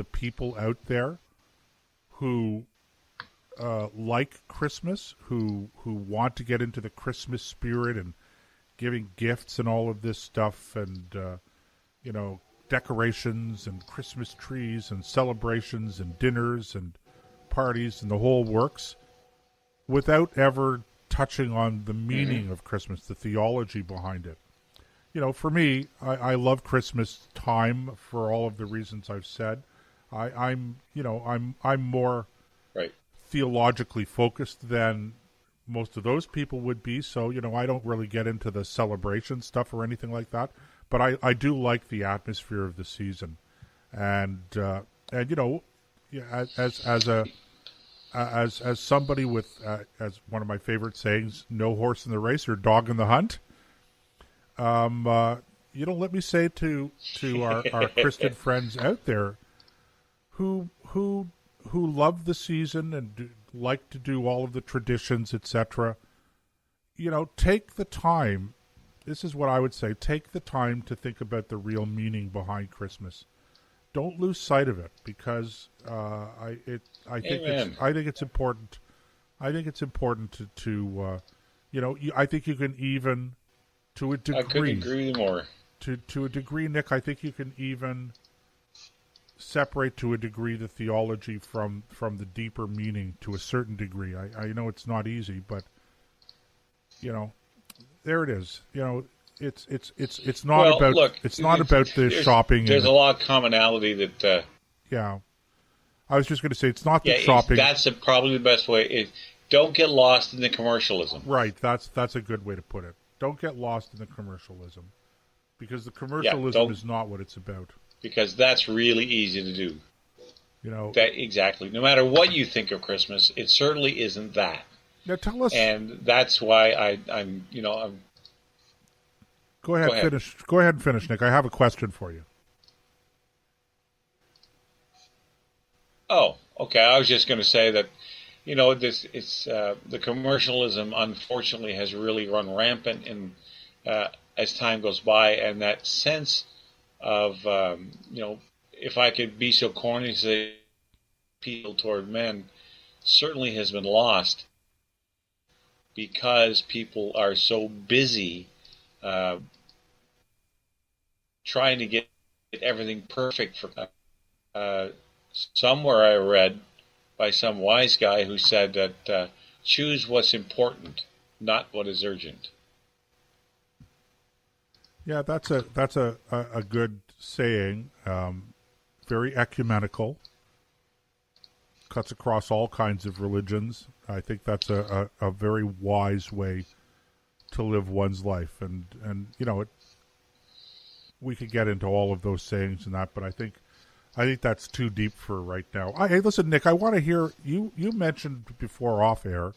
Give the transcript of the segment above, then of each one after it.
the people out there who like Christmas, who want to get into the Christmas spirit and giving gifts and all of this stuff, and decorations and Christmas trees and celebrations and dinners and parties and the whole works, without ever touching on the meaning of Christmas, the theology behind it. For me, I love Christmas time for all of the reasons I've said. I'm more right. theologically focused than most of those people would be. So, I don't really get into the celebration stuff or anything like that. But I do like the atmosphere of the season, and as somebody with as one of my favorite sayings, no horse in the race or dog in the hunt. Let me say to our Christian friends out there who love the season and like to do all of the traditions, etc. Take the time. This is what I would say. Take the time to think about the real meaning behind Christmas. Don't lose sight of it, because I think it's important. I think it's important to I think you can even, to a degree. I couldn't agree more. To a degree, Nick, I think you can even separate to a degree the theology from the deeper meaning to a certain degree. I know it's not easy, but there it is. It's not about the shopping. There's a lot of commonality that. Yeah, I was just going to say it's not the shopping. That's probably the best way. Don't get lost in the commercialism. Right. That's a good way to put it. Don't get lost in the commercialism, because the commercialism is not what it's about. Because that's really easy to do. Exactly. No matter what you think of Christmas, it certainly isn't that. Now tell us. And that's why I'm. Go ahead. Finish. Go ahead and finish, Nick. I have a question for you. Oh, okay. I was just going to say that, the commercialism unfortunately has really run rampant in as time goes by, and that sense of if I could be so corny, say people toward men, certainly has been lost, because people are so busy trying to get everything perfect for somewhere I read by some wise guy who said that choose what's important, not what is urgent. Yeah, that's a good saying. Very ecumenical. Cuts across all kinds of religions. I think that's a very wise way to live one's life, and we could get into all of those sayings and that, but I think that's too deep for right now. Hey, listen, Nick, I want to hear you. You mentioned before off air,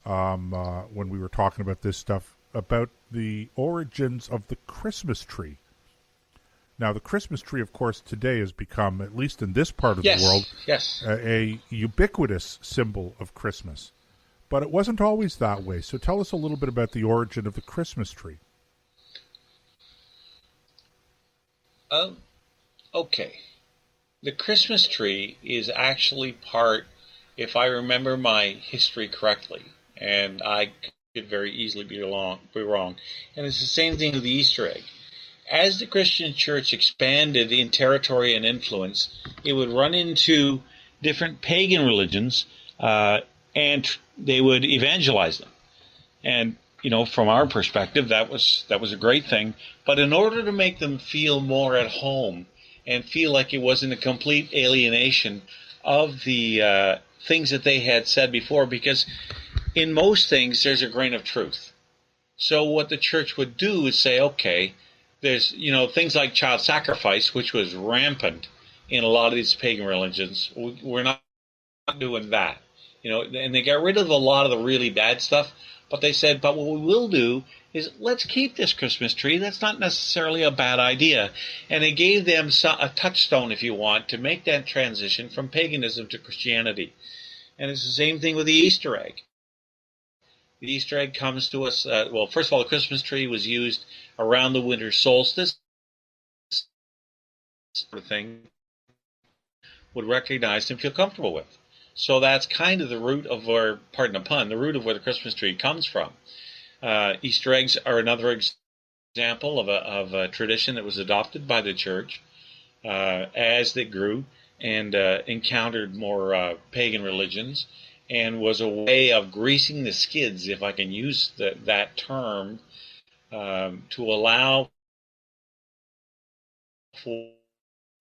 when we were talking about this stuff, about the origins of the Christmas tree. Now, the Christmas tree, of course, today has become, at least in this part of the world, a ubiquitous symbol of Christmas. But it wasn't always that way. So tell us a little bit about the origin of the Christmas tree. Okay. The Christmas tree is actually part, if I remember my history correctly, and I could very easily be wrong, and it's the same thing with the Easter egg. As the Christian church expanded in territory and influence, it would run into different pagan religions, and they would evangelize them. And, from our perspective, that was a great thing. But in order to make them feel more at home and feel like it wasn't a complete alienation of the things that they had said before, because in most things there's a grain of truth. So what the church would do is say, okay, there's, things like child sacrifice, which was rampant in a lot of these pagan religions. We're not doing that. And they got rid of a lot of the really bad stuff, but they said, but what we will do is let's keep this Christmas tree. That's not necessarily a bad idea. And it gave them a touchstone, if you want, to make that transition from paganism to Christianity. And it's the same thing with the Easter egg. The Easter egg comes to us, first of all, the Christmas tree was used around the winter solstice, sort of thing. would recognize and feel comfortable with. So that's kind of the root of where, pardon the pun, the root of where the Christmas tree comes from. Easter eggs are another example of a tradition that was adopted by the church as they grew and encountered more pagan religions, and was a way of greasing the skids, if I can use that term, to allow for,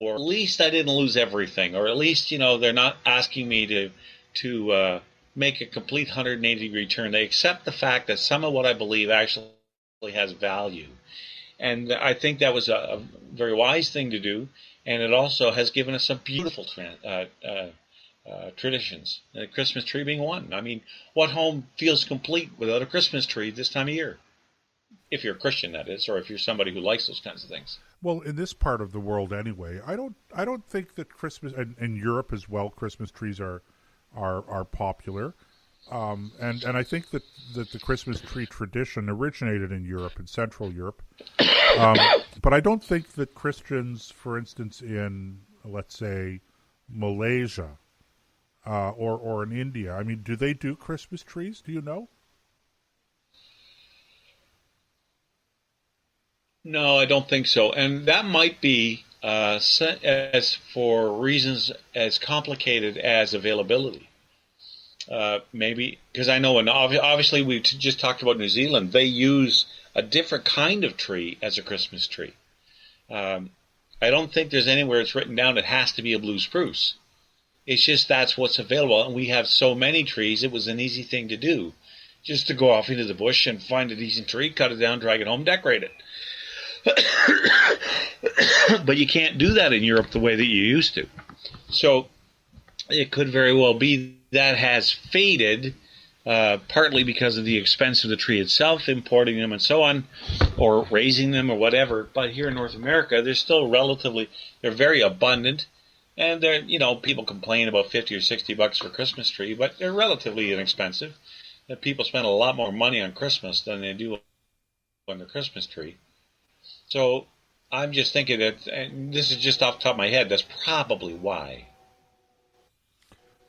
or at least I didn't lose everything, or at least, they're not asking me to make a complete 180-degree turn. They accept the fact that some of what I believe actually has value. And I think that was a very wise thing to do, and it also has given us some beautiful traditions, the Christmas tree being one. I mean, what home feels complete without a Christmas tree this time of year? If you're a Christian, that is, or if you're somebody who likes those kinds of things. Well, in this part of the world anyway, I don't think that Christmas, and in Europe as well, Christmas trees are popular. And I think that the Christmas tree tradition originated in Europe, in Central Europe. But I don't think that Christians, for instance, in, let's say, Malaysia or in India, I mean, do they do Christmas trees? Do you know? No, I don't think so. And that might be as for reasons as complicated as availability. Maybe because I know, and obviously we just talked about New Zealand. They use a different kind of tree as a Christmas tree. I don't think there's anywhere it's written down it has to be a blue spruce. It's just that's what's available, and we have so many trees. It was an easy thing to do, just to go off into the bush and find a decent tree, cut it down, drag it home, decorate it. But you can't do that in Europe the way that you used to. So it could very well be that has faded, partly because of the expense of the tree itself, importing them and so on, or raising them or whatever. But here in North America, they're still they're very abundant. And they're, people complain about $50 or $60 for a Christmas tree, but they're relatively inexpensive. People spend a lot more money on Christmas than they do on their Christmas tree. So I'm just thinking that, and this is just off the top of my head, that's probably why.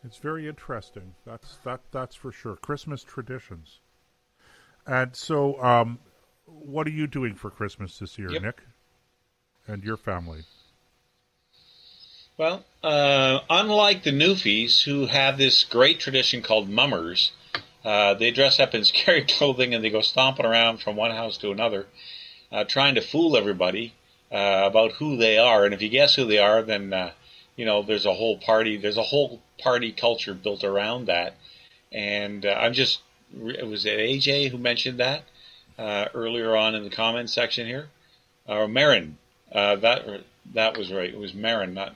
It's very interesting. That's for sure. Christmas traditions. And so, what are you doing for Christmas this year, Nick, and your family? Well, unlike the Newfies, who have this great tradition called mummers, they dress up in scary clothing and they go stomping around from one house to another, trying to fool everybody about who they are. And if you guess who they are, then there's a whole party culture built around that. And it was AJ who mentioned that earlier on in the comments section here, or Marin. That was right. It was Marin, not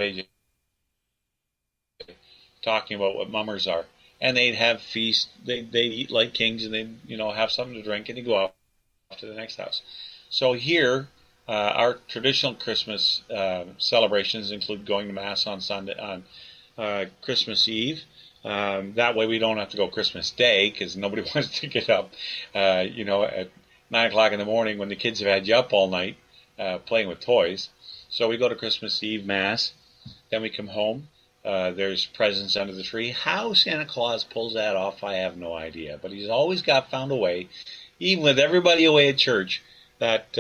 AJ, talking about what mummers are. And they'd have feasts. They eat like kings, and they'd have something to drink, and they'd go off to the next house. So here, our traditional Christmas celebrations include going to Mass on Christmas Eve. That way we don't have to go Christmas Day, because nobody wants to get up, at 9 o'clock in the morning when the kids have had you up all night playing with toys. So we go to Christmas Eve Mass. Then we come home. There's presents under the tree. How Santa Claus pulls that off, I have no idea. But he's always found a way, even with everybody away at church, that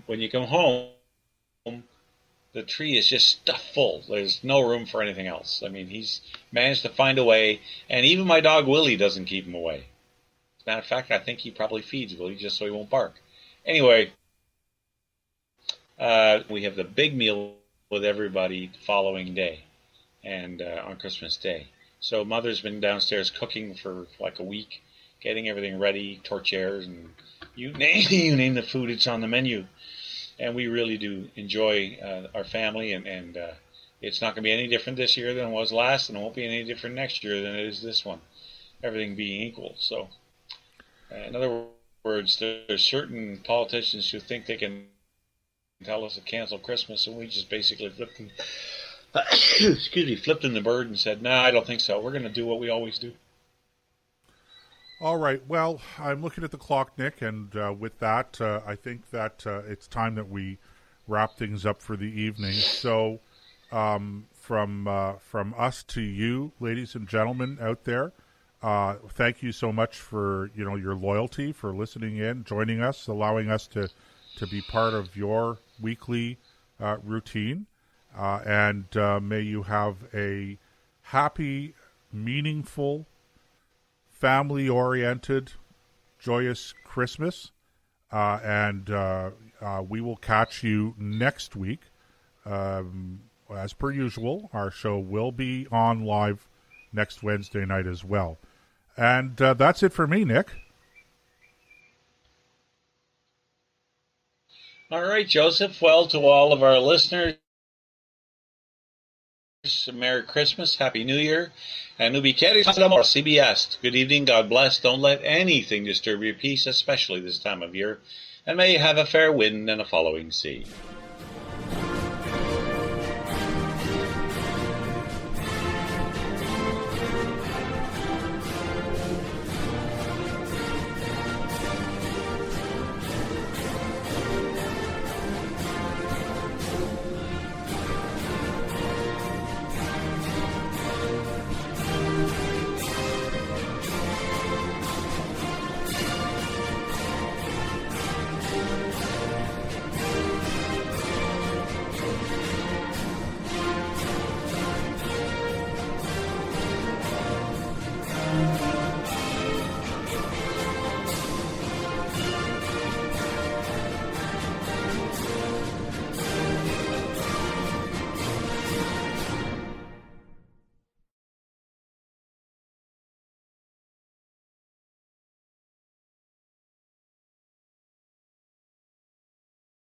when you come home, the tree is just stuffed full. There's no room for anything else. I mean, he's managed to find a way, and even my dog Willie doesn't keep him away. As a matter of fact, I think he probably feeds Willie just so he won't bark. Anyway, we have the big meal with everybody the following day, and on Christmas Day. So Mother's been downstairs cooking for like a week, getting everything ready, tortillas, and you name the food, it's on the menu. And we really do enjoy our family, and it's not going to be any different this year than it was last, and it won't be any different next year than it is this one, everything being equal. So, in other words, there's certain politicians who think they can tell us to cancel Christmas, and we just basically flipped them, flipped them the bird and said, "No, I don't think so. We're going to do what we always do." All right. Well, I'm looking at the clock, Nick, and with that, I think that it's time that we wrap things up for the evening. So, from us to you, ladies and gentlemen out there. Thank you so much for your loyalty, for listening in, joining us, allowing us to be part of your weekly routine. And may you have a happy, meaningful, family-oriented, joyous Christmas. And we will catch you next week. As per usual, our show will be on live next Wednesday night as well. And that's it for me, Nick. All right, Joseph. Well, to all of our listeners, Merry Christmas, Happy New Year, and Nubi CBS. Good evening, God bless. Don't let anything disturb your peace, especially this time of year, and may you have a fair wind and a following sea.